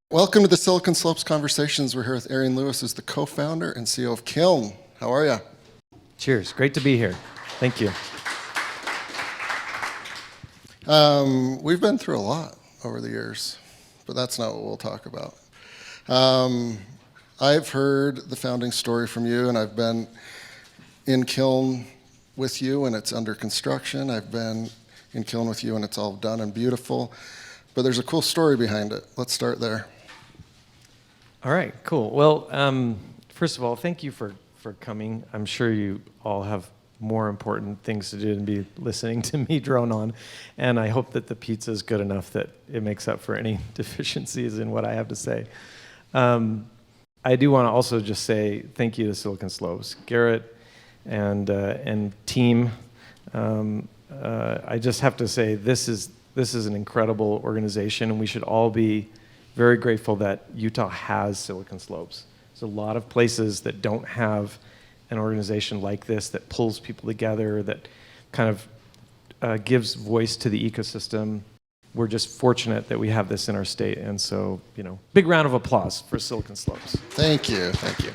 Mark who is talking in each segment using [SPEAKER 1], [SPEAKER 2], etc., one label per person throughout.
[SPEAKER 1] Welcome to the Silicon Slopes Conversations. We're here with Arian Lewis, who's the co-founder and CEO of Kiln. How are you?
[SPEAKER 2] Cheers. Great to be here. Thank you.
[SPEAKER 1] We've been through a lot over the years, but that's not what we'll talk about. I've heard the founding story from you, and I've been in Kiln with you, and it's under construction. I've been in Kiln with you, and it's all done and beautiful. But there's a cool story behind it. Let's start there.
[SPEAKER 2] All right, cool. Well, first of all, thank you for coming. I'm sure you all have more important things to do than be listening to me drone on. And I hope that the pizza is good enough that it makes up for any deficiencies in what I have to say. I do want to also just say thank you to Silicon Slopes, Garrett and team. I just have to say this is an incredible organization, and we should all be very grateful that Utah has Silicon Slopes. There's a lot of places that don't have an organization like this that pulls people together, that kind of gives voice to the ecosystem. We're just fortunate that we have this in our state, and so, big round of applause for Silicon Slopes.
[SPEAKER 1] Thank you. Thank you.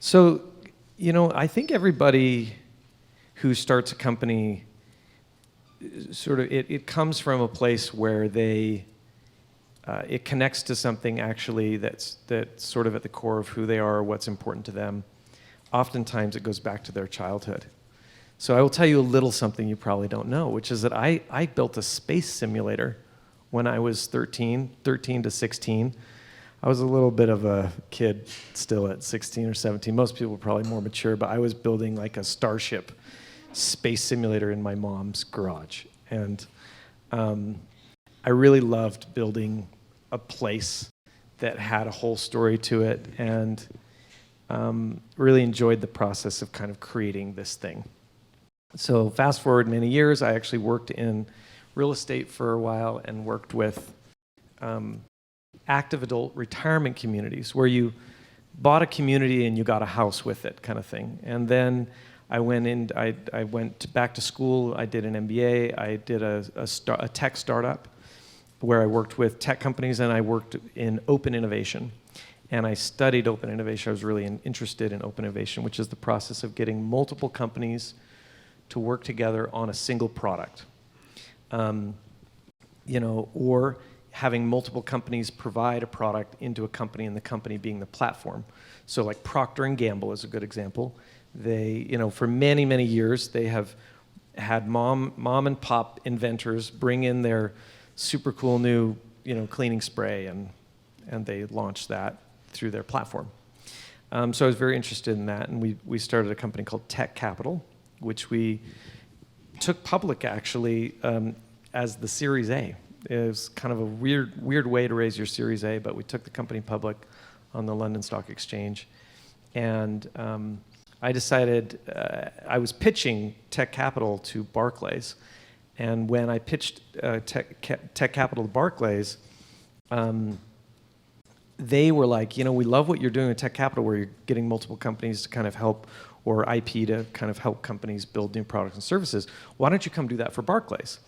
[SPEAKER 2] So, I think everybody who starts a company sort of, it comes from a place where it connects to something actually that's sort of at the core of who they are, what's important to them. Oftentimes it goes back to their childhood. So I will tell you a little something you probably don't know, which is that I built a space simulator when I was 13 to 16. I was a little bit of a kid still at 16 or 17. Most people were probably more mature, but I was building like a Starship space simulator in my mom's garage. And I really loved building a place that had a whole story to it, and really enjoyed the process of kind of creating this thing. So fast forward many years, I actually worked in real estate for a while and worked with active adult retirement communities where you bought a community and you got a house with it kind of thing. And then I went back to school. I did an MBA. I did a tech startup where I worked with tech companies, and I worked in open innovation. And I studied open innovation. I was really interested in open innovation, which is the process of getting multiple companies to work together on a single product. Or having multiple companies provide a product into a company, and the company being the platform. So like Procter & Gamble is a good example. They, for many, many years, they have had mom and pop inventors bring in their super cool new, cleaning spray, and they launched that through their platform. So I was very interested in that, and we started a company called Tech Capital, which we took public actually as the Series A. It was kind of a weird way to raise your Series A, but we took the company public on the London Stock Exchange, and I decided I was pitching Tech Capital to Barclays, and when I pitched Tech Capital to Barclays, they were like, we love what you're doing at Tech Capital, where you're getting multiple companies to kind of help, or IP to kind of help companies build new products and services. Why don't you come do that for Barclays?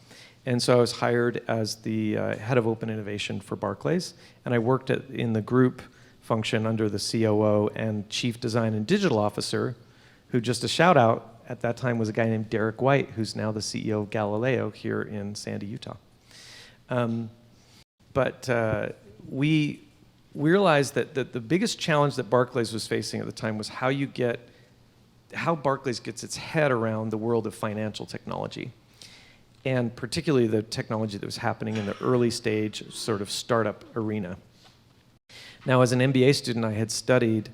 [SPEAKER 2] And so I was hired as the head of open innovation for Barclays, and I worked in the group function under the COO and chief design and digital officer, who, just a shout out, at that time was a guy named Derek White, who's now the CEO of Galileo here in Sandy, Utah. But we realized that the biggest challenge that Barclays was facing at the time was how Barclays gets its head around the world of financial technology, and particularly the technology that was happening in the early stage sort of startup arena. Now, as an MBA student, I had studied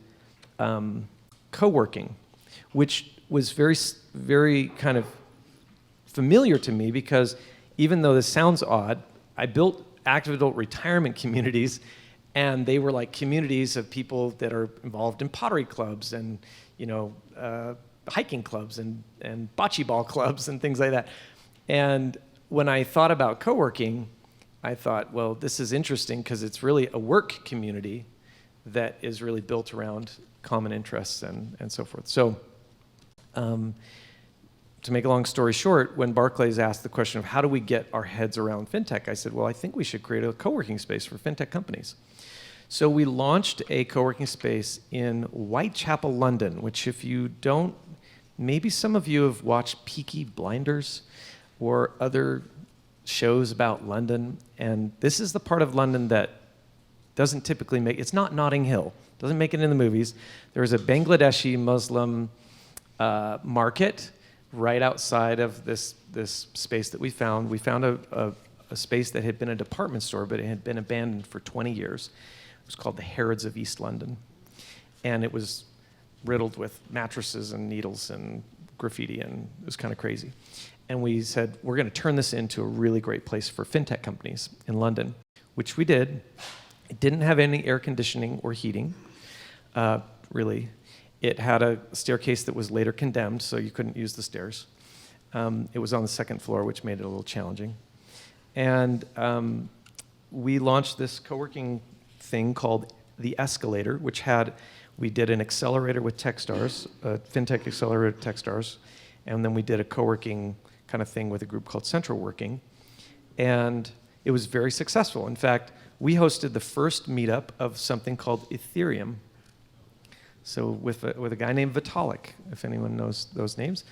[SPEAKER 2] coworking, which was very, very kind of familiar to me, because even though this sounds odd, I built active adult retirement communities, and they were like communities of people that are involved in pottery clubs and hiking clubs and bocce ball clubs and things like that. And when I thought about coworking, I thought, well, this is interesting because it's really a work community that is really built around common interests and so forth. So to make a long story short, when Barclays asked the question of how do we get our heads around fintech, I said, well, I think we should create a co-working space for fintech companies. So we launched a co-working space in Whitechapel, London, which if you don't, maybe some of you have watched Peaky Blinders or other shows about London. And this is the part of London that doesn't typically make, it's not Notting Hill, doesn't make it in the movies. There's a Bangladeshi Muslim market right outside of this space that we found. We found a space that had been a department store, but it had been abandoned for 20 years. It was called the Harrods of East London. And it was riddled with mattresses and needles and graffiti, and it was kind of crazy. And we said, we're going to turn this into a really great place for fintech companies in London, which we did. It didn't have any air conditioning or heating, really. It had a staircase that was later condemned, so you couldn't use the stairs. It was on the second floor, which made it a little challenging. And we launched this co-working thing called The Escalator, which we did an accelerator with Techstars, a fintech accelerator with Techstars, and then we did a co-working kind of thing with a group called Central Working. And it was very successful. In fact, we hosted the first meetup of something called Ethereum. So with a guy named Vitalik, if anyone knows those names.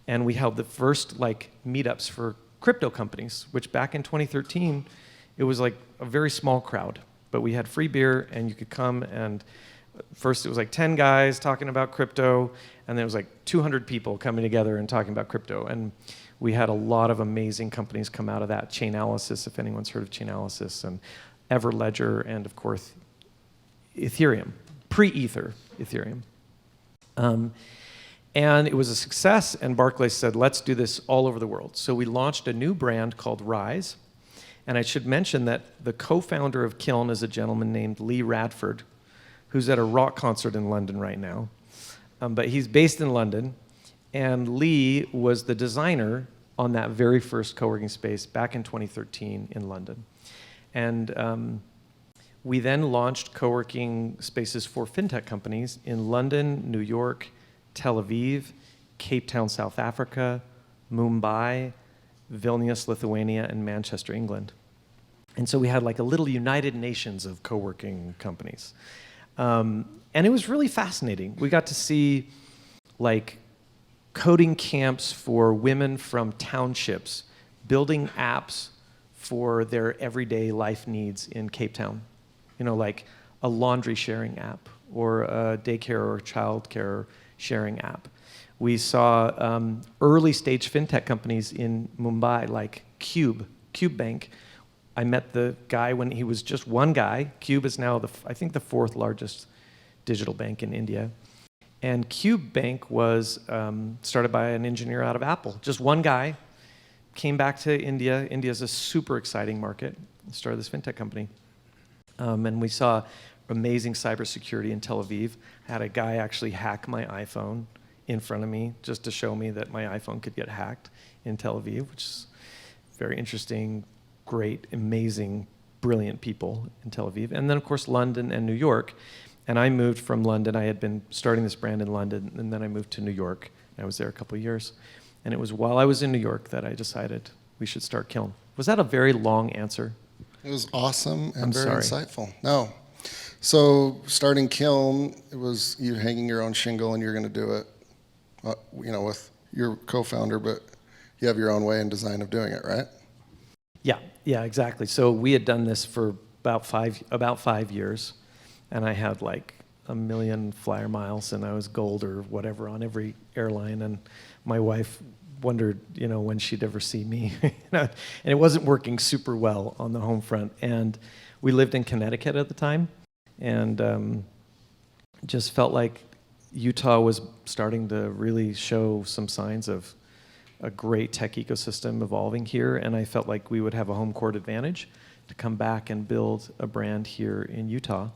[SPEAKER 2] And we held the first meetups for crypto companies, which back in 2013, it was like a very small crowd. But we had free beer, and you could come, and first it was like 10 guys talking about crypto, and then it was like 200 people coming together and talking about crypto. And we had a lot of amazing companies come out of that. Chainalysis, if anyone's heard of Chainalysis, and Everledger, and of course, Ethereum, pre-Ether Ethereum. And it was a success, and Barclays said, let's do this all over the world. So we launched a new brand called Rise. And I should mention that the co-founder of Kiln is a gentleman named Lee Radford, who's at a rock concert in London right now. But he's based in London, and Lee was the designer on that very first co-working space back in 2013 in London. And we then launched co-working spaces for fintech companies in London, New York, Tel Aviv, Cape Town, South Africa, Mumbai, Vilnius, Lithuania, and Manchester, England. And so we had like a little United Nations of co-working companies. And it was really fascinating. We got to see like coding camps for women from townships building apps for their everyday life needs in Cape Town. You know, like a laundry sharing app or a daycare or childcare sharing app. We saw early stage fintech companies in Mumbai, like Cube Bank. I met the guy when he was just one guy. Cube is now, I think, the fourth largest digital bank in India. And Cube Bank was started by an engineer out of Apple. Just one guy came back to India. India is a super exciting market. Started this fintech company. And we saw amazing cybersecurity in Tel Aviv. I had a guy actually hack my iPhone in front of me just to show me that my iPhone could get hacked in Tel Aviv, which is very interesting, great, amazing, brilliant people in Tel Aviv. And then, of course, London and New York. And I moved from London. I had been starting this brand in London, and then I moved to New York. I was there a couple of years. And it was while I was in New York that I decided we should start Kiln. Was that a very long answer?
[SPEAKER 1] It was awesome and
[SPEAKER 2] I'm
[SPEAKER 1] very
[SPEAKER 2] sorry.
[SPEAKER 1] insightful. No. So starting Kiln, it was you hanging your own shingle, and you're going to do it, with your co-founder, but you have your own way and design of doing it, right?
[SPEAKER 2] Yeah, exactly. So we had done this for about 5 years, and I had like 1 million flyer miles, and I was gold or whatever on every airline, and my wife wondered, when she'd ever see me. And it wasn't working super well on the home front. And we lived in Connecticut at the time, and just felt like Utah was starting to really show some signs of a great tech ecosystem evolving here, and I felt like we would have a home court advantage to come back and build a brand here in Utah.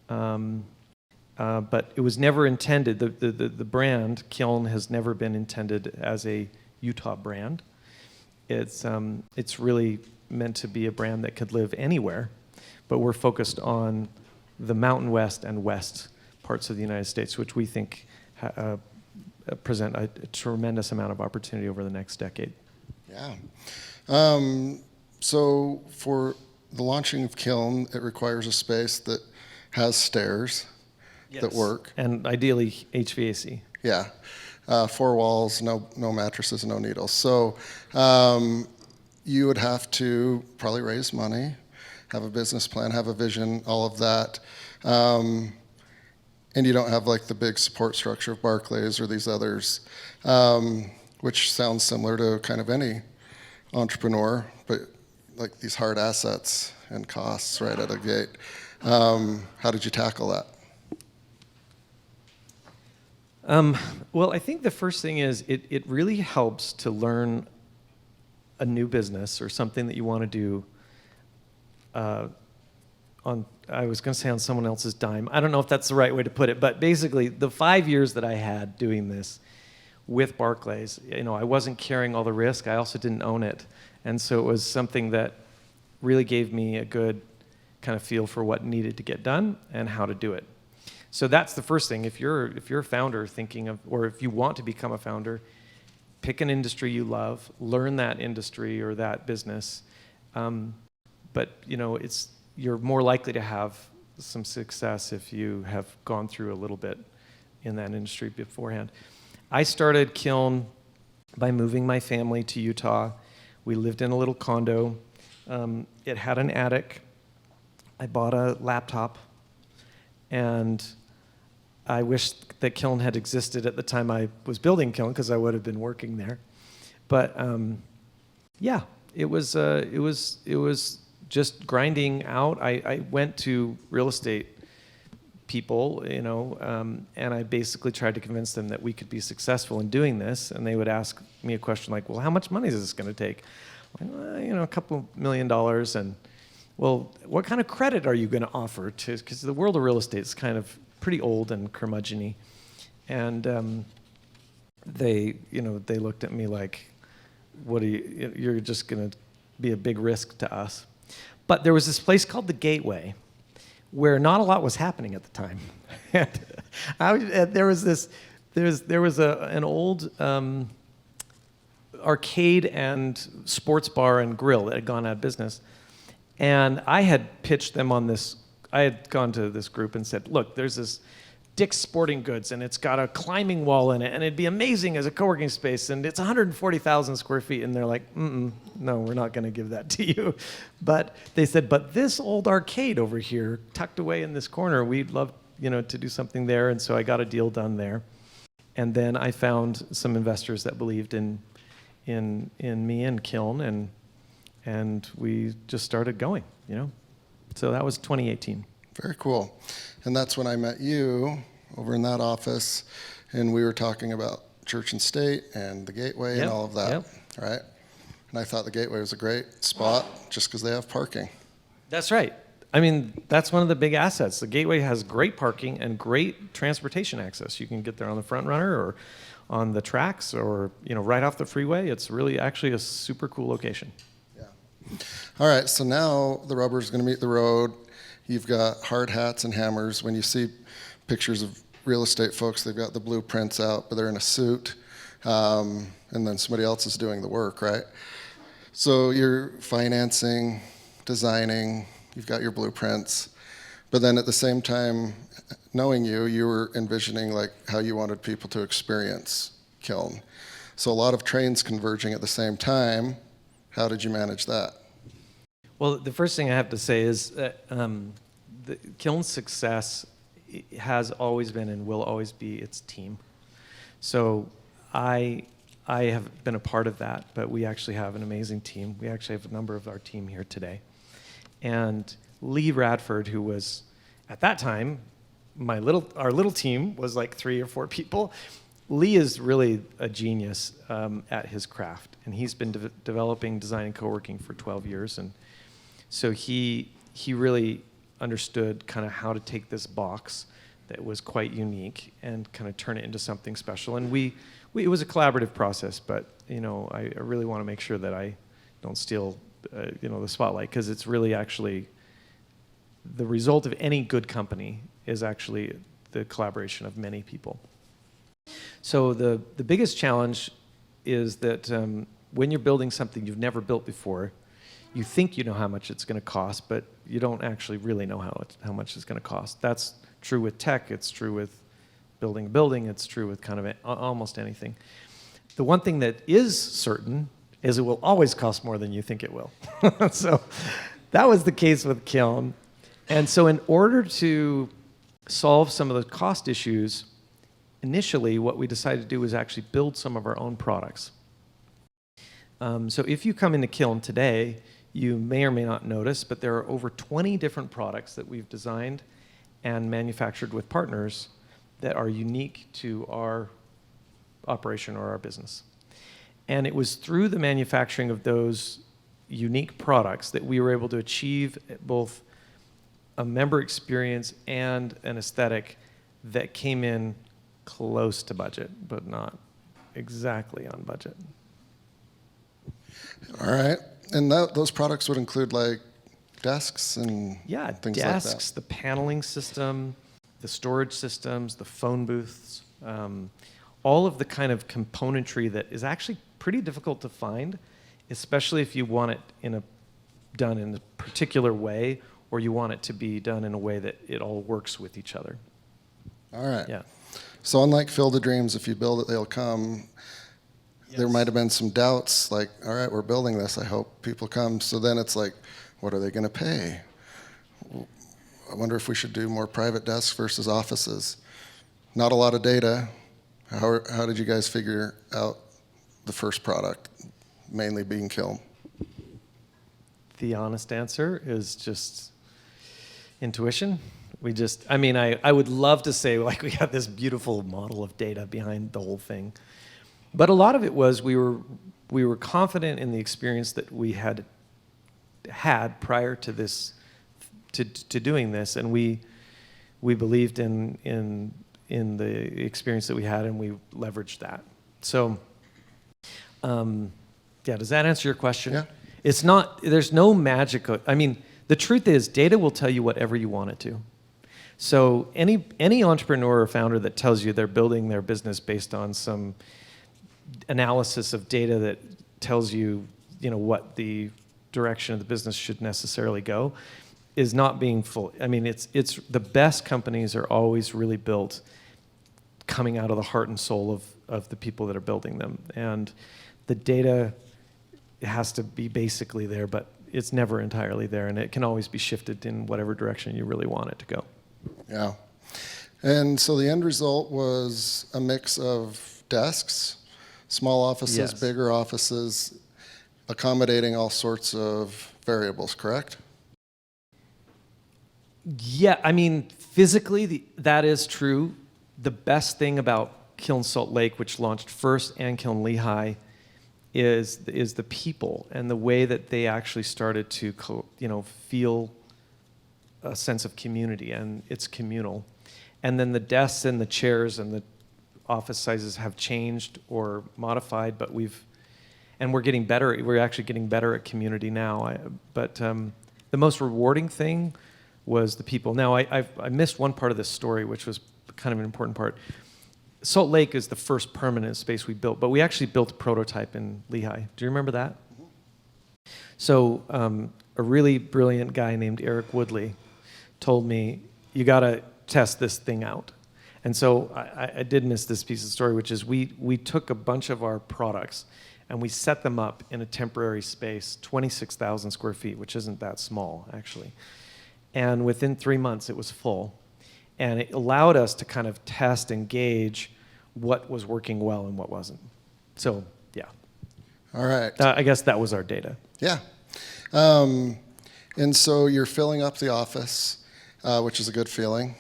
[SPEAKER 2] But it was never intended, the brand, Kiln, has never been intended as a Utah brand. It's really meant to be a brand that could live anywhere, but we're focused on the Mountain West and West parts of the United States, which we think present a tremendous amount of opportunity over the next decade.
[SPEAKER 1] Yeah. So for the launching of Kiln, it requires a space that has stairs that work.
[SPEAKER 2] And ideally HVAC.
[SPEAKER 1] Yeah. 4 walls, no mattresses, no needles. So you would have to probably raise money, have a business plan, have a vision, all of that. And you don't have like the big support structure of Barclays or these others, which sounds similar to kind of any entrepreneur, but like these hard assets and costs right at a gate. How did you tackle that?
[SPEAKER 2] Well, I think the first thing is it really helps to learn a new business or something that you want to do I was going to say on someone else's dime. I don't know if that's the right way to put it, but basically the 5 years that I had doing this with Barclays, I wasn't carrying all the risk. I also didn't own it. And so it was something that really gave me a good kind of feel for what needed to get done and how to do it. So that's the first thing. If you're a founder thinking of, or if you want to become a founder, pick an industry you love, learn that industry or that business. But you're more likely to have some success if you have gone through a little bit in that industry beforehand. I started Kiln by moving my family to Utah. We lived in a little condo. It had an attic. I bought a laptop, and I wish that Kiln had existed at the time I was building Kiln because I would have been working there. But yeah, it was just grinding out. I went to real estate people, and I basically tried to convince them that we could be successful in doing this. And they would ask me a question like, well, how much money is this going to take? Like, well, a couple $1 million. And, well, what kind of credit are you going to offer to, because the world of real estate is kind of pretty old and curmudgeon-y. And they looked at me like, what are you're just going to be a big risk to us. But there was this place called the Gateway where not a lot was happening at the time. And there was an old arcade and sports bar and grill that had gone out of business. And I had pitched them on this. I had gone to this group and said, look, there's this Dick's Sporting Goods, and it's got a climbing wall in it, and it'd be amazing as a co-working space, and it's 140,000 square feet. And they're like, no, we're not going to give that to you. But they said, but this old arcade over here, tucked away in this corner, we'd love to do something there. And so I got a deal done there. And then I found some investors that believed in me and Kiln, and we just started going, So that was 2018.
[SPEAKER 1] Very cool. And that's when I met you over in that office, and we were talking about church and state and the Gateway and all of that, right? And I thought the Gateway was a great spot just because they have parking.
[SPEAKER 2] That's right. I mean, that's one of the big assets. The Gateway has great parking and great transportation access. You can get there on the front runner or on the tracks or right off the freeway. It's really actually a super cool location.
[SPEAKER 1] Yeah. All right, so now the rubber's going to meet the road. You've got hard hats and hammers. When you see pictures of real estate folks, they've got the blueprints out, but they're in a suit, and then somebody else is doing the work, right? So you're financing, designing, you've got your blueprints, but then at the same time, knowing you were envisioning like how you wanted people to experience Kiln. So a lot of trains converging at the same time. How did you manage that?
[SPEAKER 2] Well, the first thing I have to say is that the Kiln's success has always been and will always be its team. So I have been a part of that, but we actually have an amazing team. We actually have a number of our team here today. And Lee Radford, who was, at that time, our little team was like 3 or 4 people. Lee is really a genius at his craft, and he's been developing design and co-working for 12 years. And so he really understood kind of how to take this box that was quite unique and kind of turn it into something special. And it was a collaborative process, but I really want to make sure that I don't steal the spotlight, because it's really actually the result of any good company is actually the collaboration of many people. So the biggest challenge is that when you're building something you've never built before, you think you know how much it's going to cost, but you don't actually really know how much it's going to cost. That's true with tech. It's true with building a building. It's true with kind of almost anything. The one thing that is certain is it will always cost more than you think it will. So that was the case with Kiln. And so in order to solve some of the cost issues, initially what we decided to do was actually build some of our own products. So if you come into Kiln today, you may or may not notice, but there are over 20 different products that we've designed and manufactured with partners that are unique to our operation or our business. And it was through the manufacturing of those unique products that we were able to achieve both a member experience and an aesthetic that came in close to budget, but not exactly on budget.
[SPEAKER 1] All right. And those products would include like desks and things like that?
[SPEAKER 2] Desks, the paneling system, the storage systems, the phone booths, all of the kind of componentry that is actually pretty difficult to find, especially if you want it done in a particular way, or you want it to be done in a way that it all works with each other.
[SPEAKER 1] All right.
[SPEAKER 2] Yeah.
[SPEAKER 1] So unlike Field of Dreams, if you build it, they'll come. Yes. There might have been some doubts, like, all right, we're building this. I hope people come. So then it's like, what are they going to pay? I wonder if we should do more private desks versus offices. Not a lot of data. How did you guys figure out the first product, mainly being Kiln?
[SPEAKER 2] The honest answer is just intuition. I would love to say like we had this beautiful model of data behind the whole thing. But a lot of it was we were confident in the experience that we had prior to this, to doing this, and we believed in the experience that we had, and we leveraged that. So, does that answer your question?
[SPEAKER 1] Yeah.
[SPEAKER 2] It's not. There's no magic. The truth is, data will tell you whatever you want it to. So any entrepreneur or founder that tells you they're building their business based on some analysis of data that tells you, what the direction of the business should necessarily go, is not being full. It's the best companies are always really built coming out of the heart and soul of the people that are building them, and the data has to be basically there, but it's never entirely there, and it can always be shifted in whatever direction you really want it to go.
[SPEAKER 1] Yeah. And so the end result was a mix of desks, small offices,
[SPEAKER 2] Yes.
[SPEAKER 1] bigger offices, accommodating all sorts of variables, correct?
[SPEAKER 2] Yeah, physically, that is true. The best thing about Kiln Salt Lake, which launched first, and Kiln Lehigh, is the people and the way that they actually started to feel a sense of community, and it's communal. And then the desks and the chairs and the office sizes have changed or modified, but we're getting better. We're actually getting better at community now. But the most rewarding thing was the people. Now, I missed one part of this story, which was kind of an important part. Salt Lake is the first permanent space we built, but we actually built a prototype in Lehigh. Do you remember that? Mm-hmm. So a really brilliant guy named Eric Woodley told me, you got to test this thing out. And so I did miss this piece of the story, which is we took a bunch of our products and we set them up in a temporary space, 26,000 square feet, which isn't that small, actually. And within 3 months, it was full. And it allowed us to kind of test and gauge what was working well and what wasn't. So, yeah.
[SPEAKER 1] All right.
[SPEAKER 2] I guess that was our data.
[SPEAKER 1] Yeah. And so you're filling up the office, which is a good feeling,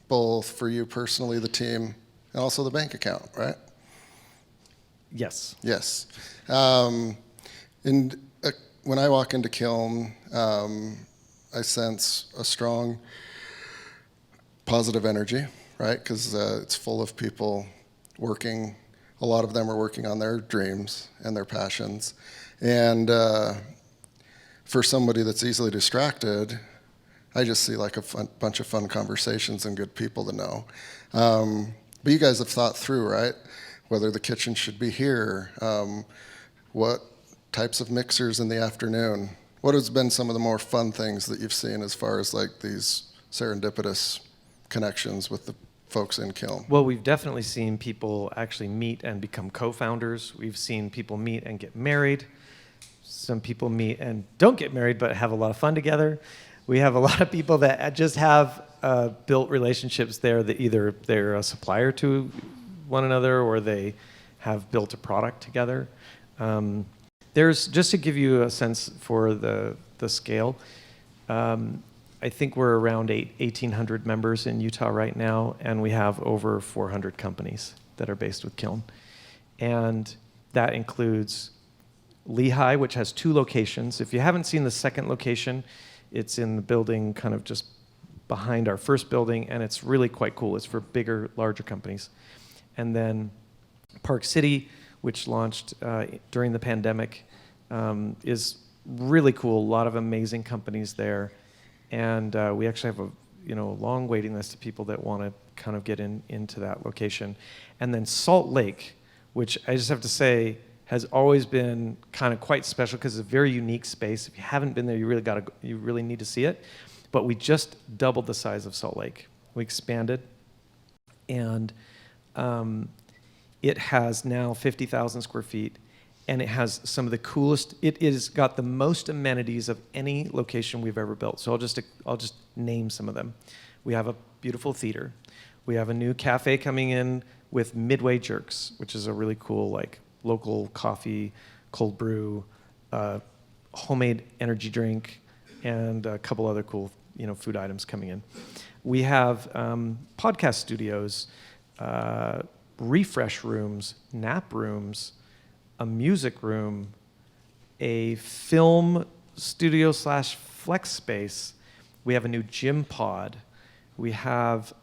[SPEAKER 1] both for you personally, the team, and also the bank account, right?
[SPEAKER 2] Yes.
[SPEAKER 1] Yes. And when I walk into Kiln, I sense a strong positive energy, right? Because it's full of people working. A lot of them are working on their dreams and their passions. And for somebody that's easily distracted, I just see like a bunch of fun conversations and good people to know. But you guys have thought through, right? Whether the kitchen should be here, what types of mixers in the afternoon. What has been some of the more fun things that you've seen as far as like these serendipitous connections with the folks in Kiln?
[SPEAKER 2] Well, we've definitely seen people actually meet and become co-founders. We've seen people meet and get married. Some people meet and don't get married but have a lot of fun together. We have a lot of people that just have built relationships there that either they're a supplier to one another or they have built a product together. There's, just to give you a sense for the scale, I think we're around 1,800 members in Utah right now, and we have over 400 companies that are based with Kiln. And that includes Lehigh, which has 2 locations. If you haven't seen the second location, it's in the building kind of just behind our first building, and it's really quite cool. It's for bigger, larger companies. And then Park City, which launched during the pandemic, is really cool. A lot of amazing companies there. And we actually have a long waiting list of people that want to kind of get into that location. And then Salt Lake, which I just have to say has always been kind of quite special because it's a very unique space. If you haven't been there, you really need to see it. But we just doubled the size of Salt Lake. We expanded, and it has now 50,000 square feet, and it has some of the coolest. It is got the most amenities of any location we've ever built. So I'll just name some of them. We have a beautiful theater. We have a new cafe coming in with Midway Jerks, which is a really cool like local coffee, cold brew, homemade energy drink, and a couple other cool food items coming in. We have podcast studios, refresh rooms, nap rooms, a music room, a film studio / flex space. We have a new gym pod. We have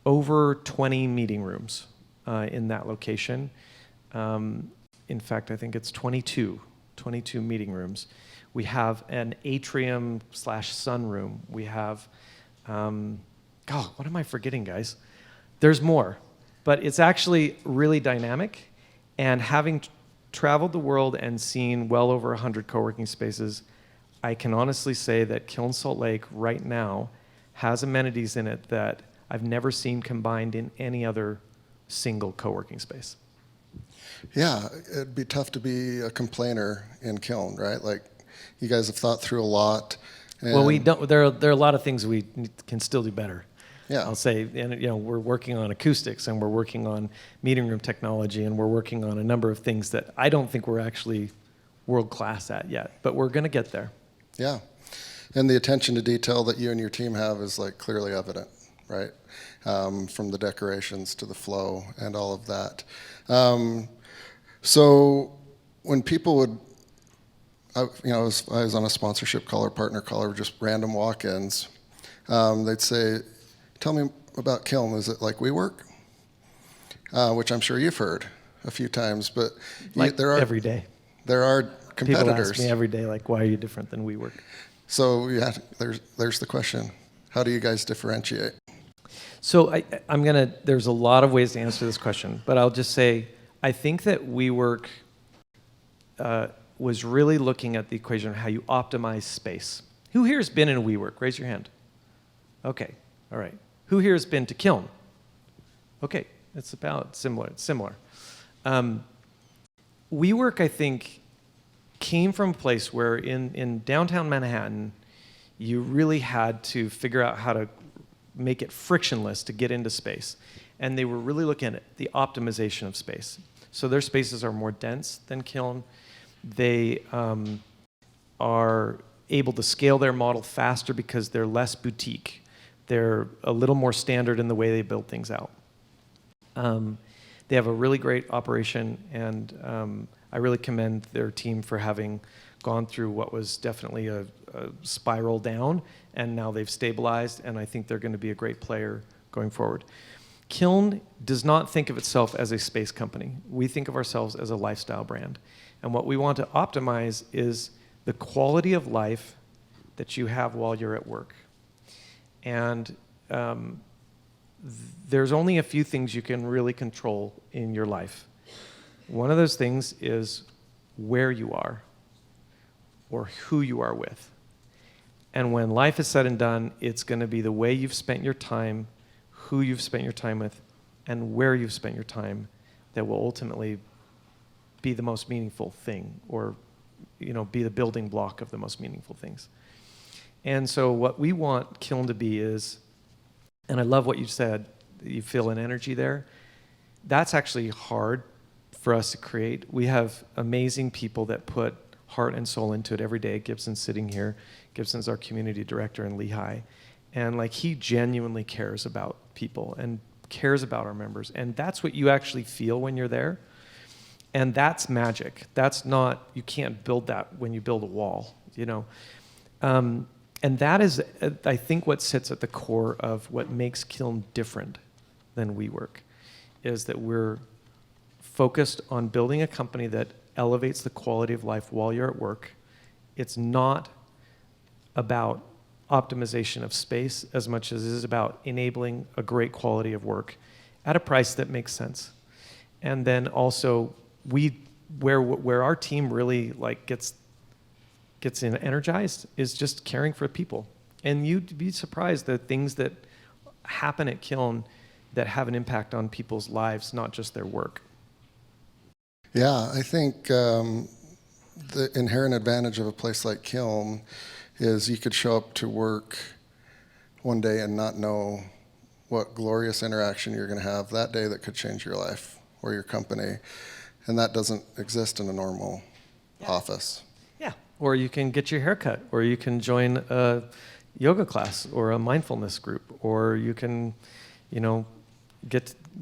[SPEAKER 2] over 20 meeting rooms in that location. In fact, I think it's 22 meeting rooms. We have an atrium / sunroom. We have, God, what am I forgetting, guys? There's more, but it's actually really dynamic. And having traveled the world and seen well over 100 co-working spaces, I can honestly say that Kiln Salt Lake right now has amenities in it that I've never seen combined in any other single co-working space.
[SPEAKER 1] Yeah, it'd be tough to be a complainer in Kiln, right? Like, you guys have thought through a lot.
[SPEAKER 2] Well, we don't. There are a lot of things we can still do better.
[SPEAKER 1] Yeah.
[SPEAKER 2] I'll say, and we're working on acoustics, and we're working on meeting room technology, and we're working on a number of things that I don't think we're actually world class at yet, but we're going to get there.
[SPEAKER 1] Yeah, and the attention to detail that you and your team have is like clearly evident, right? From the decorations to the flow and all of that. So when people would, I was on a sponsorship call or partner call or just random walk-ins, they'd say, "Tell me about Kiln. Is it like WeWork?" Which I'm sure you've heard a few times, but
[SPEAKER 2] Like
[SPEAKER 1] there are
[SPEAKER 2] every day.
[SPEAKER 1] There are competitors.
[SPEAKER 2] People ask me every day, like, why are you different than WeWork?
[SPEAKER 1] So yeah, there's the question. How do you guys differentiate?
[SPEAKER 2] So there's a lot of ways to answer this question, but I'll just say, I think that WeWork was really looking at the equation of how you optimize space. Who here has been in a WeWork? Raise your hand. Okay, all right. Who here has been to Kiln? Okay, it's about similar. WeWork, I think, came from a place where in downtown Manhattan, you really had to figure out how to make it frictionless to get into space. And they were really looking at the optimization of space. So their spaces are more dense than Kiln. They are able to scale their model faster because they're less boutique. They're a little more standard in the way they build things out. They have a really great operation, and I really commend their team for having gone through what was definitely a spiral down, and now they've stabilized, and I think they're going to be a great player going forward. Kiln does not think of itself as a space company. We think of ourselves as a lifestyle brand. And what we want to optimize is the quality of life that you have while you're at work. And there's only a few things you can really control in your life. One of those things is where you are or who you are with. And when life is said and done, it's going to be the way you've spent your time, who you've spent your time with, and where you've spent your time that will ultimately be the most meaningful thing, or be the building block of the most meaningful things. And so what we want Kiln to be is, and I love what you said, you feel an energy there. That's actually hard for us to create. We have amazing people that put heart and soul into it every day. Gibson's sitting here. Gibson's our community director in Lehigh. And he genuinely cares about people and cares about our members. And that's what you actually feel when you're there. And that's magic. That's not, you can't build that when you build a wall, And that is, I think, what sits at the core of what makes Kiln different than WeWork, is that we're focused on building a company that elevates the quality of life while you're at work. It's not about optimization of space as much as it is about enabling a great quality of work at a price that makes sense. And then also, where our team really gets energized is just caring for people. And you'd be surprised the things that happen at Kiln that have an impact on people's lives, not just their work.
[SPEAKER 1] Yeah, I think the inherent advantage of a place like Kiln is you could show up to work one day and not know what glorious interaction you're going to have that day that could change your life or your company. And that doesn't exist in a normal office. Yeah.
[SPEAKER 2] Or you can get your hair cut, or you can join a yoga class or a mindfulness group, or you can,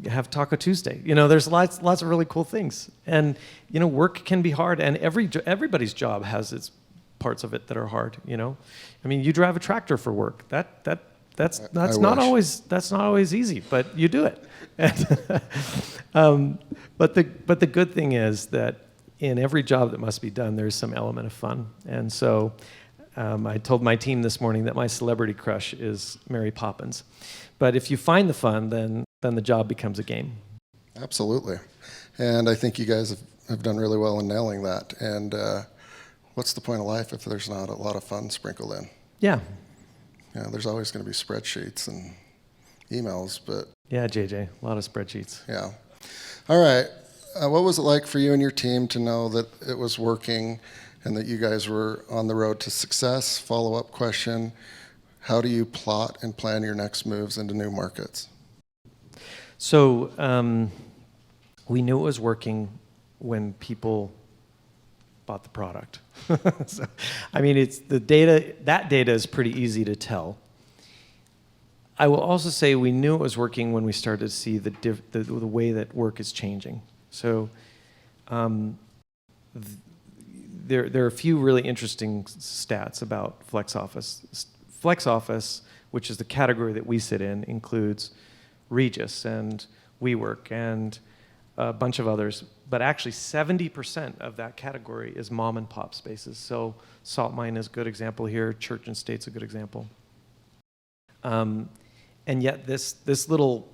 [SPEAKER 2] have Taco Tuesday. There's lots of really cool things. And, work can be hard, and everybody's job has its parts of it that are hard, you drive a tractor for work. That's not always easy, but you do it. But the good thing is that in every job that must be done, there's some element of fun. And so I told my team this morning that my celebrity crush is Mary Poppins. But if you find the fun, then the job becomes a game.
[SPEAKER 1] Absolutely. And I think you guys have done really well in nailing that. And what's the point of life if there's not a lot of fun sprinkled in?
[SPEAKER 2] Yeah.
[SPEAKER 1] Yeah, there's always going to be spreadsheets and emails, but...
[SPEAKER 2] Yeah, JJ, a lot of spreadsheets.
[SPEAKER 1] Yeah. All right. What was it like for you and your team to know that it was working and that you guys were on the road to success? Follow-up question, how do you plot and plan your next moves into new markets?
[SPEAKER 2] So we knew it was working when people bought the product. So, it's the data. That data is pretty easy to tell. I will also say we knew it was working when we started to see the way that work is changing. So there are a few really interesting stats about Flex Office. Flex Office, which is the category that we sit in, includes Regis and WeWork and a bunch of others. But actually 70% of that category is mom and pop spaces. So Salt Mine is a good example here. Church and State's a good example. And yet this little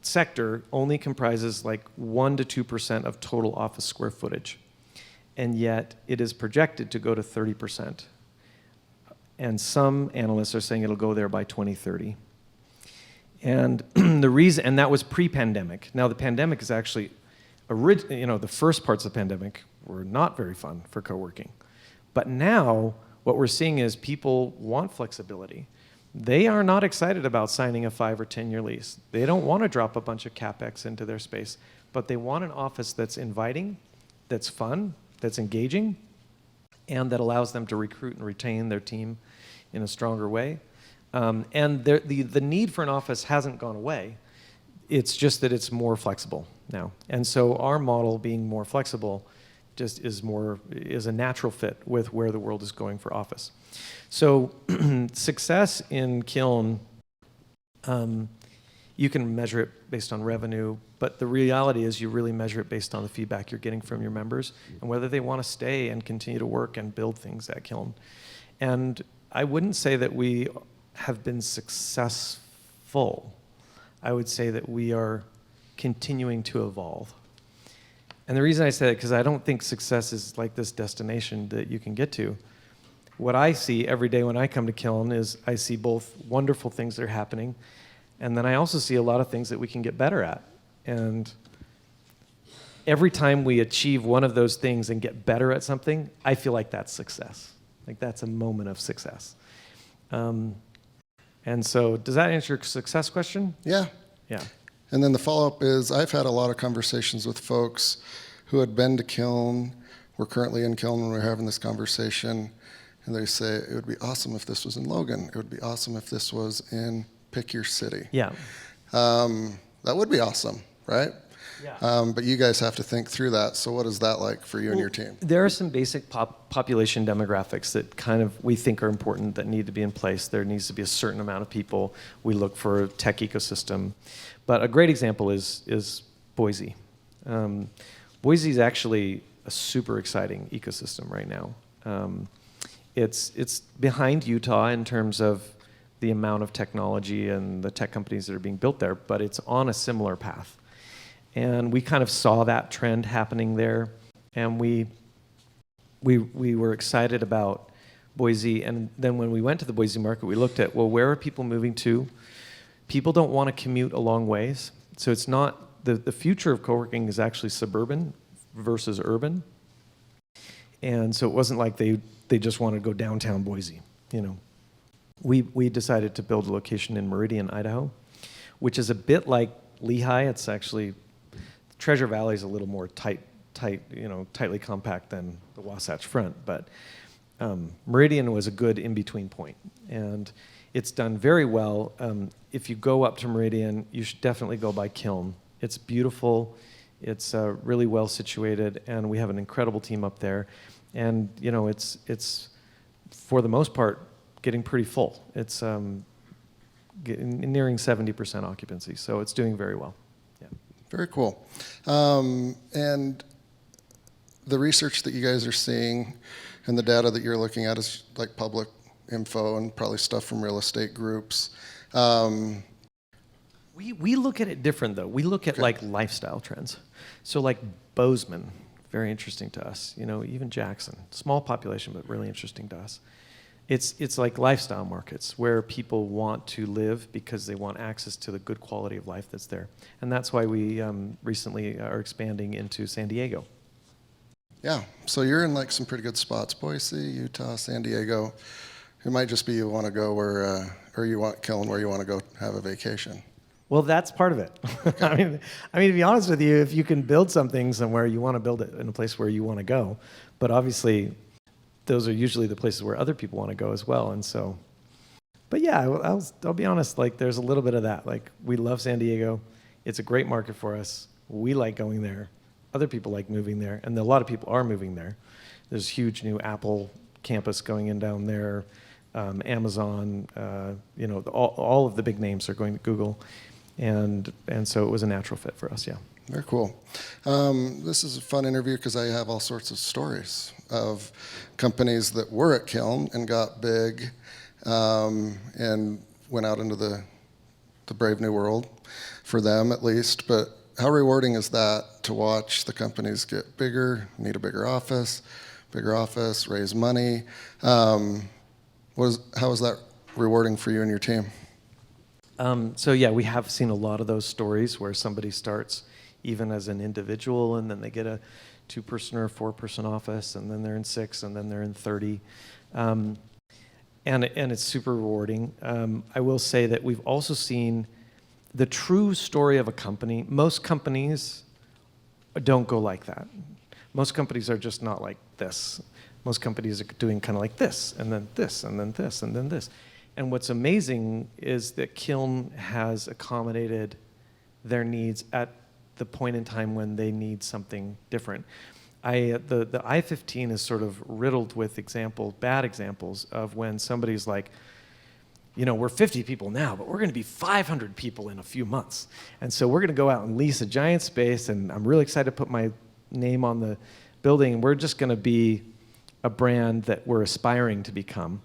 [SPEAKER 2] sector only comprises 1 to 2% of total office square footage. And yet it is projected to go to 30%. And some analysts are saying it'll go there by 2030. And the reason, and that was pre-pandemic. Now the pandemic is actually, the first parts of the pandemic were not very fun for co-working. But now what we're seeing is people want flexibility. They are not excited about signing a 5 or 10-year lease. They don't want to drop a bunch of CapEx into their space, but they want an office that's inviting, that's fun, that's engaging, and that allows them to recruit and retain their team in a stronger way. And the need for an office hasn't gone away. It's just that it's more flexible now. And so our model being more flexible just is a natural fit with where the world is going for office. So success in Kiln, you can measure it based on revenue, but the reality is you really measure it based on the feedback you're getting from your members and whether they want to stay and continue to work and build things at Kiln. And I wouldn't say that we have been successful. I would say that we are continuing to evolve. And the reason I say that, because I don't think success is like this destination that you can get to. What I see every day when I come to Kiln is I see both wonderful things that are happening, and then I also see a lot of things that we can get better at. And every time we achieve one of those things and get better at something, I feel like that's success. Like that's a moment of success. And so does that answer your success question?
[SPEAKER 1] Yeah.
[SPEAKER 2] Yeah.
[SPEAKER 1] And then the follow-up is I've had a lot of conversations with folks who had been to Kiln, we're currently in Kiln when we're having this conversation, and they say, it would be awesome if this was in Logan. It would be awesome if this was in pick your city.
[SPEAKER 2] Yeah.
[SPEAKER 1] That would be awesome, right?
[SPEAKER 2] Yeah.
[SPEAKER 1] But you guys have to think through that. So what is that like for you and your team?
[SPEAKER 2] There are some basic population demographics that kind of we think are important that need to be in place. There needs to be a certain amount of people. We look for a tech ecosystem. But a great example is Boise. Boise is actually a super exciting ecosystem right now. It's behind Utah in terms of the amount of technology and the tech companies that are being built there, but it's on a similar path. And we kind of saw that trend happening there, and we were excited about Boise. And then when we went to the Boise market, we looked at, well, where are people moving to? People don't want to commute a long ways. So it's not, the future of coworking is actually suburban versus urban. And so it wasn't like they just wanted to go downtown Boise, you know. We decided to build a location in Meridian, Idaho, which is a bit like Lehigh. It's actually, Treasure Valley is a little more tightly compact than the Wasatch Front, but Meridian was a good in-between point, and it's done very well. If you go up to Meridian, you should definitely go by Kiln. It's beautiful, it's really well situated, and we have an incredible team up there, and you know it's for the most part getting pretty full. It's nearing 70% occupancy, so it's doing very well. Yeah.
[SPEAKER 1] Very cool. And the research that you guys are seeing and the data that you're looking at is like public info and probably stuff from real estate groups.
[SPEAKER 2] We look at it different, though. We look at like lifestyle trends. So like Bozeman, very interesting to us. You know, even Jackson, small population, but really interesting to us. It's like lifestyle markets where people want to live because they want access to the good quality of life that's there. And that's why we recently are expanding into San Diego.
[SPEAKER 1] Yeah, so you're in like some pretty good spots, Boise, Utah, San Diego. It might just be you want to go where, or you want Kiln where you want to go have a vacation.
[SPEAKER 2] Well, that's part of it. I mean, to be honest with you, if you can build something somewhere, you want to build it in a place where you want to go. But obviously, those are usually the places where other people want to go as well. And so, but yeah, I'll be honest, like there's a little bit of that. Like we love San Diego. It's a great market for us. We like going there. Other people like moving there. And a lot of people are moving there. There's a huge new Apple campus going in down there. Amazon, you know, all of the big names are going to Google. And so it was a natural fit for us, yeah.
[SPEAKER 1] Very cool. This is a fun interview because I have all sorts of stories of companies that were at Kiln and got big and went out into the brave new world, for them at least. But how rewarding is that to watch the companies get bigger, need a bigger office, raise money? How is that rewarding for you and your team?
[SPEAKER 2] So yeah, we have seen a lot of those stories where somebody starts even as an individual, and then they get a 2-person or 4-person office, and then they're in 6, and then they're in 30. And it's super rewarding. I will say that we've also seen the true story of a company. Most companies don't go like that. Most companies are just not like this. Most companies are doing kind of like this, and then this, and then this, and then this. And what's amazing is that Kiln has accommodated their needs at the point in time when they need something different. The I-15 is sort of riddled with bad examples of when somebody's like, you know, we're 50 people now, but we're going to be 500 people in a few months. And so we're going to go out and lease a giant space, and I'm really excited to put my name on the building. We're just going to be a brand that we're aspiring to become.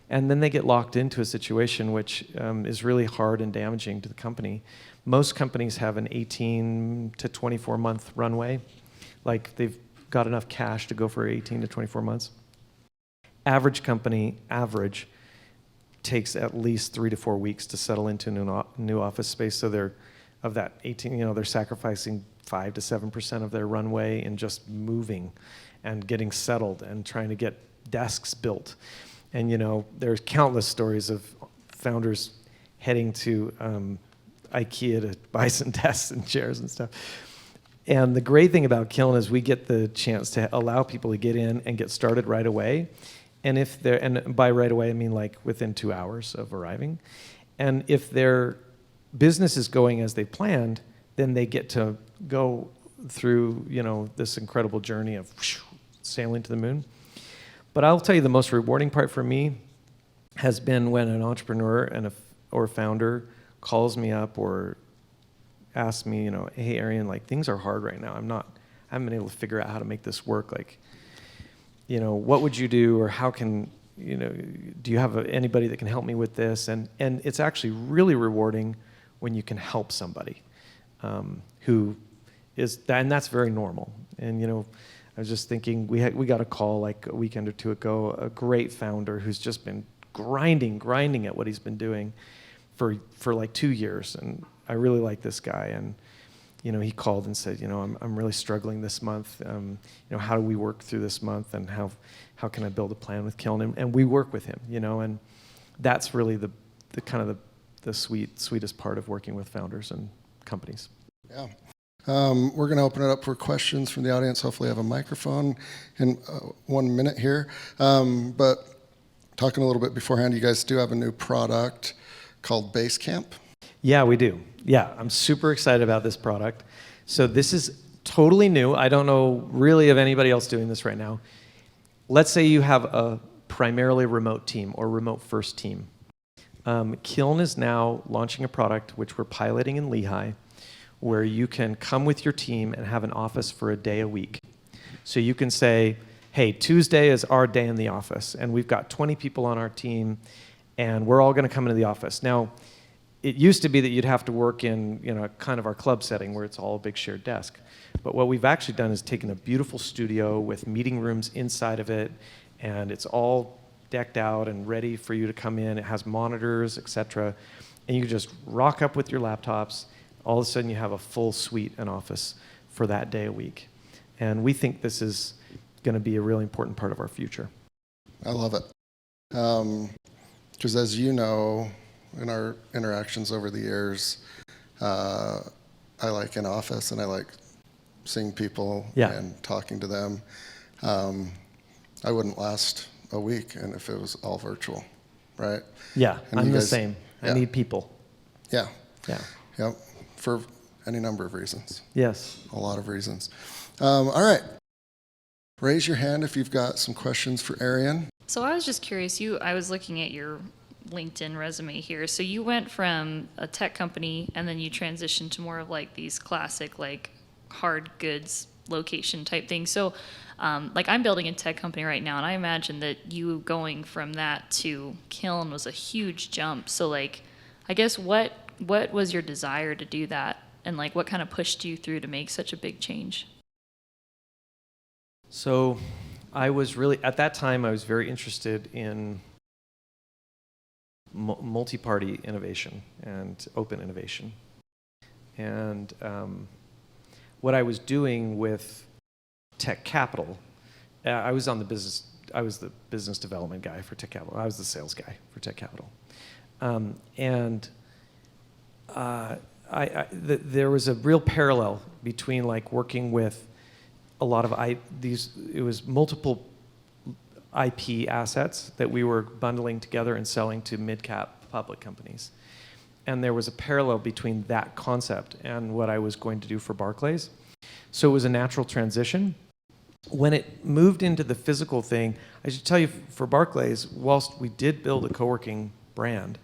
[SPEAKER 2] And then they get locked into a situation which is really hard and damaging to the company. Most companies have an 18 to 24 month runway. Like they've got enough cash to go for 18 to 24 months. Average company, takes at least 3 to 4 weeks to settle into new office space. So they're, of that 18, they're sacrificing 5 to 7% of their runway in just moving and getting settled and trying to get desks built. And there's countless stories of founders heading to IKEA to buy some desks and chairs and stuff. And the great thing about Kiln is we get the chance to allow people to get in and get started right away. And by right away, I mean like within 2 hours of arriving. And if their business is going as they planned, then they get to go through, this incredible journey of sailing to the moon. But I'll tell you the most rewarding part for me has been when an entrepreneur or founder calls me up or asks me, hey, Arian, like things are hard right now. I haven't been able to figure out how to make this work. Like, what would you do, or how can, do you have anybody that can help me with this? And it's actually really rewarding when you can help somebody who is, and that's very normal. And, I was just thinking, we got a call like a weekend or two ago, a great founder who's just been grinding at what he's been doing for like 2 years. And I really like this guy. And, he called and said, I'm really struggling this month. How do we work through this month, and how can I build a plan with Kiln? And we work with him, and that's really the kind of the sweetest part of working with founders and companies.
[SPEAKER 1] Yeah. We're going to open it up for questions from the audience. Hopefully I have a microphone in 1 minute here. But talking a little bit beforehand, you guys do have a new product called Basecamp.
[SPEAKER 2] Yeah, we do. Yeah, I'm super excited about this product. So this is totally new. I don't know really of anybody else doing this right now. Let's say you have a primarily remote team or remote first team. Kiln is now launching a product which we're piloting in Lehigh, where you can come with your team and have an office for a day a week. So you can say, hey, Tuesday is our day in the office, and we've got 20 people on our team, and we're all going to come into the office. Now, it used to be that you'd have to work in, kind of our club setting where it's all a big shared desk. But what we've actually done is taken a beautiful studio with meeting rooms inside of it, and it's all decked out and ready for you to come in. It has monitors, etc. And you can just rock up with your laptops. All of a sudden, you have a full suite and office for that day a week. And we think this is going to be a really important part of our future.
[SPEAKER 1] I love it. Because as you know, in our interactions over the years, I like an office and I like seeing people and talking to them. I wouldn't last a week and if it was all virtual, right?
[SPEAKER 2] Yeah,
[SPEAKER 1] and
[SPEAKER 2] I'm the same. Yeah. I need people.
[SPEAKER 1] Yeah.
[SPEAKER 2] Yeah.
[SPEAKER 1] Yep. For any number of reasons.
[SPEAKER 2] Yes.
[SPEAKER 1] A lot of reasons. All right. Raise your hand if you've got some questions for Arian.
[SPEAKER 3] So I was just curious, I was looking at your LinkedIn resume here. So you went from a tech company and then you transitioned to more of like these classic like hard goods location type things. So like I'm building a tech company right now, and I imagine that you going from that to Kiln was a huge jump. So like, I guess what was your desire to do that, and like what kind of pushed you through to make such a big change?
[SPEAKER 2] So I was really, at that time, I was very interested in multi-party innovation and open innovation. And what I was doing with Tech Capital, I was the business development guy for Tech Capital. I was the sales guy for Tech Capital. There was a real parallel between like working with a lot of it was multiple IP assets that we were bundling together and selling to mid-cap public companies. And there was a parallel between that concept and what I was going to do for Barclays. So it was a natural transition. When it moved into the physical thing, I should tell you, for Barclays, whilst we did build a coworking brand,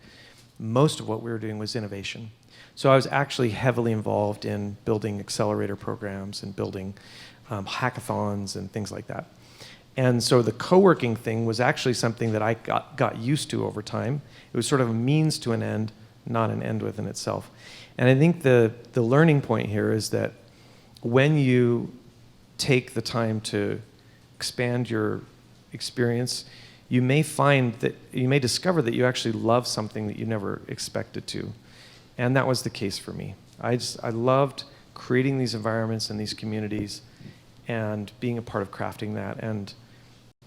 [SPEAKER 2] most of what we were doing was innovation. So I was actually heavily involved in building accelerator programs and building hackathons and things like that. And so the co-working thing was actually something that I got used to over time. It was sort of a means to an end, not an end within itself. And I think the learning point here is that when you take the time to expand your experience, you may discover that you actually love something that you never expected to. And that was the case for me. I loved creating these environments and these communities and being a part of crafting that. And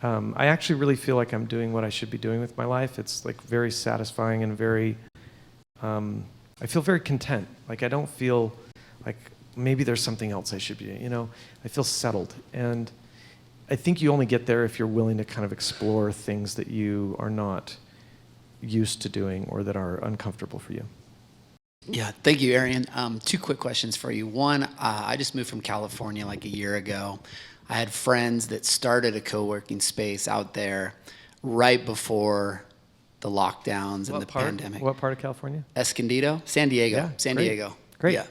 [SPEAKER 2] I actually really feel like I'm doing what I should be doing with my life. It's like very satisfying and very, I feel very content. Like I don't feel like maybe there's something else I should be doing, I feel settled. And I think you only get there if you're willing to kind of explore things that you are not used to doing or that are uncomfortable for you.
[SPEAKER 4] Yeah, thank you, Arian. 2 quick questions for you. One, I just moved from California like a year ago. I had friends that started a co-working space out there right before the lockdowns and the pandemic.
[SPEAKER 2] What part of California?
[SPEAKER 4] Escondido? San Diego.
[SPEAKER 2] Yeah,
[SPEAKER 4] San
[SPEAKER 2] great.
[SPEAKER 4] Diego.
[SPEAKER 2] Great.
[SPEAKER 4] Yeah.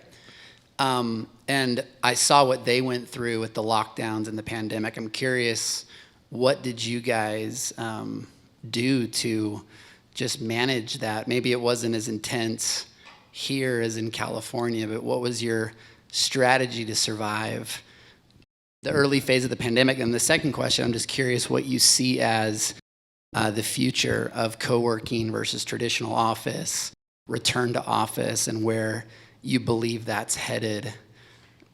[SPEAKER 4] And I saw what they went through with the lockdowns and the pandemic. I'm curious, what did you guys do to just manage that? Maybe it wasn't as intense here as in California, but what was your strategy to survive the early phase of the pandemic? And the second question, I'm just curious what you see as the future of co-working versus traditional office, return to office, and where you believe that's headed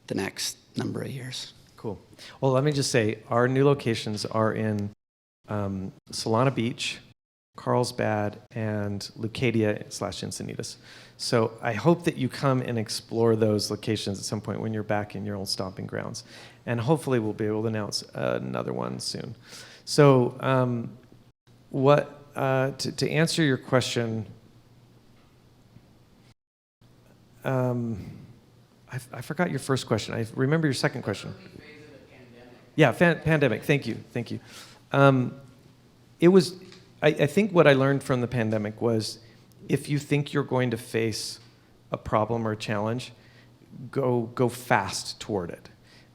[SPEAKER 4] the next number of years.
[SPEAKER 2] Cool. Well, let me just say, our new locations are in Solana Beach, Carlsbad, and Leucadia/Encinitas. So I hope that you come and explore those locations at some point when you're back in your old stomping grounds. And hopefully we'll be able to announce another one soon. So to answer your question, I forgot your first question. I remember your second question. Yeah, pandemic. Thank you. It was. I think what I learned from the pandemic was, if you think you're going to face a problem or a challenge, go fast toward it.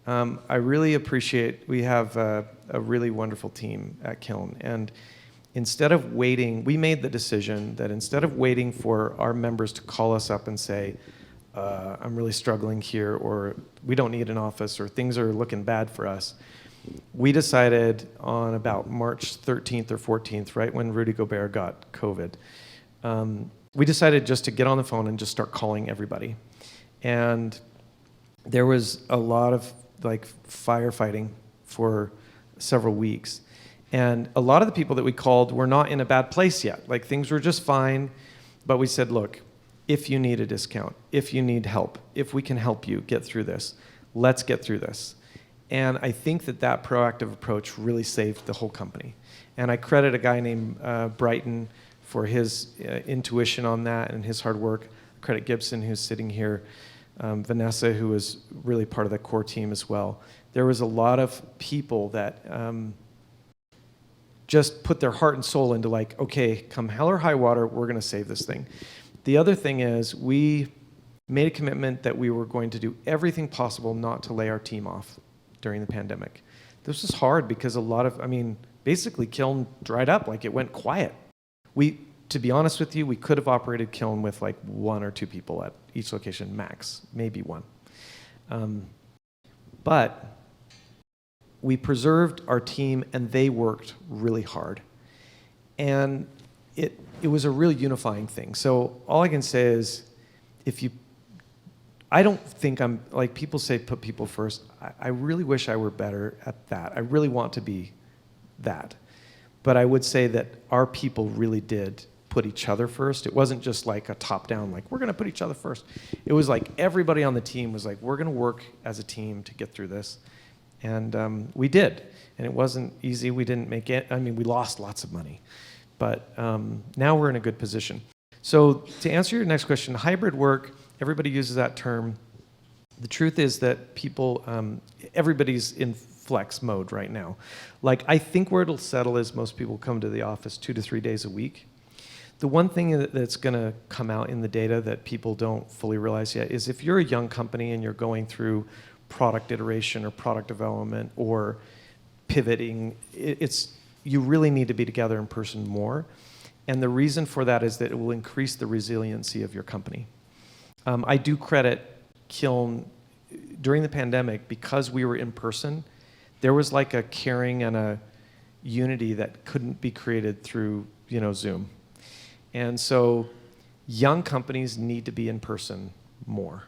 [SPEAKER 2] I really appreciate. We have a really wonderful team at Kiln, and instead of waiting, we made the decision that instead of waiting for our members to call us up and say, I'm really struggling here, or we don't need an office, or things are looking bad for us, we decided on about March 13th or 14th, right when Rudy Gobert got COVID, we decided just to get on the phone and just start calling everybody. And there was a lot of firefighting for several weeks. And a lot of the people that we called were not in a bad place yet. Like, things were just fine, but we said, look, if you need a discount, if you need help, if we can help you get through this, let's get through this. And I think that proactive approach really saved the whole company. And I credit a guy named Brighton for his intuition on that and his hard work. I credit Gibson, who's sitting here, Vanessa, who was really part of the core team as well. There was a lot of people that just put their heart and soul into okay, come hell or high water, we're going to save this thing. The other thing is, we made a commitment that we were going to do everything possible not to lay our team off during the pandemic. This was hard because basically Kiln dried up, it went quiet. To be honest with you, we could have operated Kiln with 1 or 2 people at each location, max, maybe 1. But we preserved our team, and they worked really hard. And it was a real unifying thing. So all I can say is, I don't think I'm, people say put people first. I really wish I were better at that. I really want to be that. But I would say that our people really did put each other first. It wasn't just a top-down, we're going to put each other first. It was everybody on the team was we're going to work as a team to get through this. And we did. And it wasn't easy. We didn't make it. We lost lots of money. But now we're in a good position. So to answer your next question, hybrid work, everybody uses that term. The truth is that people, everybody's in flex mode right now. I think where it'll settle is most people come to the office 2 to 3 days a week. The one thing that's going to come out in the data that people don't fully realize yet is, if you're a young company and you're going through product iteration or product development or pivoting, you really need to be together in person more. And the reason for that is that it will increase the resiliency of your company. I do credit Kiln during the pandemic, because we were in person. There was like a caring and a unity that couldn't be created through Zoom. And so young companies need to be in person more.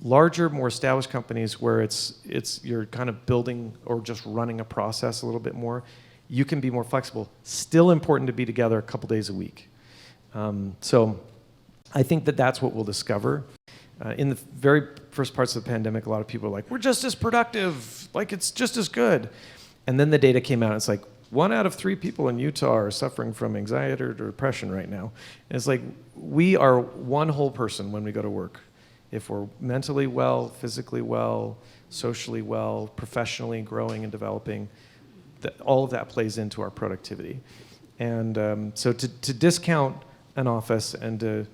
[SPEAKER 2] Larger, more established companies where it's you're kind of building or just running a process a little bit more, you can be more flexible. Still important to be together a couple days a week. So I think that's what we'll discover. In the very first parts of the pandemic, a lot of people were like, we're just as productive, like it's just as good. And then the data came out, and it's like 1 out of 3 people in Utah are suffering from anxiety or depression right now. And it's like, we are one whole person when we go to work. If we're mentally well, physically well, socially well, professionally growing and developing, all of that plays into our productivity. And so to discount an office and to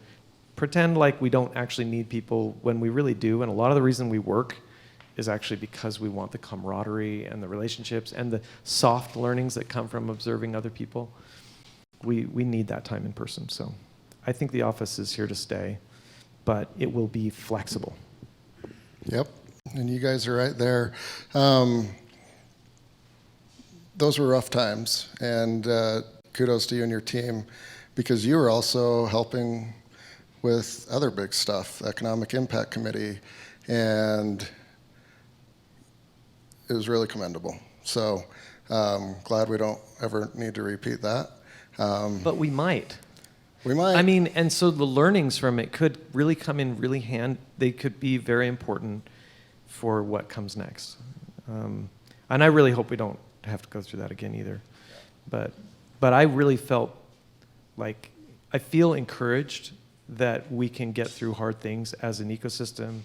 [SPEAKER 2] pretend like we don't actually need people when we really do, and a lot of the reason we work is actually because we want the camaraderie and the relationships and the soft learnings that come from observing other people. We need that time in person. So I think the office is here to stay, but it will be flexible.
[SPEAKER 1] Yep, and you guys are right there. Those were rough times, and kudos to you and your team, because you were also helping with other big stuff, Economic Impact Committee, and it was really commendable. So glad we don't ever need to repeat that.
[SPEAKER 2] But we might.
[SPEAKER 1] We might.
[SPEAKER 2] I mean, and so the learnings from it could really come in really they could be very important for what comes next. And I really hope we don't have to go through that again either. But I really felt like, I feel encouraged that we can get through hard things as an ecosystem,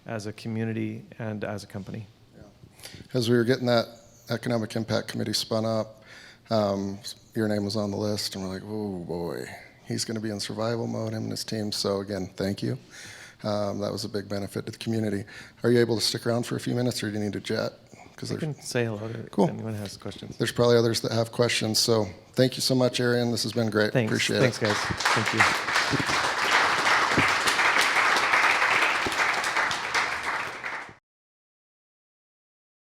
[SPEAKER 2] as a community, and as a company.
[SPEAKER 1] Yeah. As we were getting that Economic Impact Committee spun up, your name was on the list, and we're like, oh boy, he's going to be in survival mode, him and his team. So again, thank you. That was a big benefit to the community. Are you able to stick around for a few minutes, or do you need to jet?
[SPEAKER 2] I can say hello to
[SPEAKER 1] cool.
[SPEAKER 2] anyone who has questions.
[SPEAKER 1] There's probably others that have questions. So thank you so much, Arian. This has been great.
[SPEAKER 2] Thanks.
[SPEAKER 1] Appreciate
[SPEAKER 2] Thanks,
[SPEAKER 1] it.
[SPEAKER 2] guys. Thank you.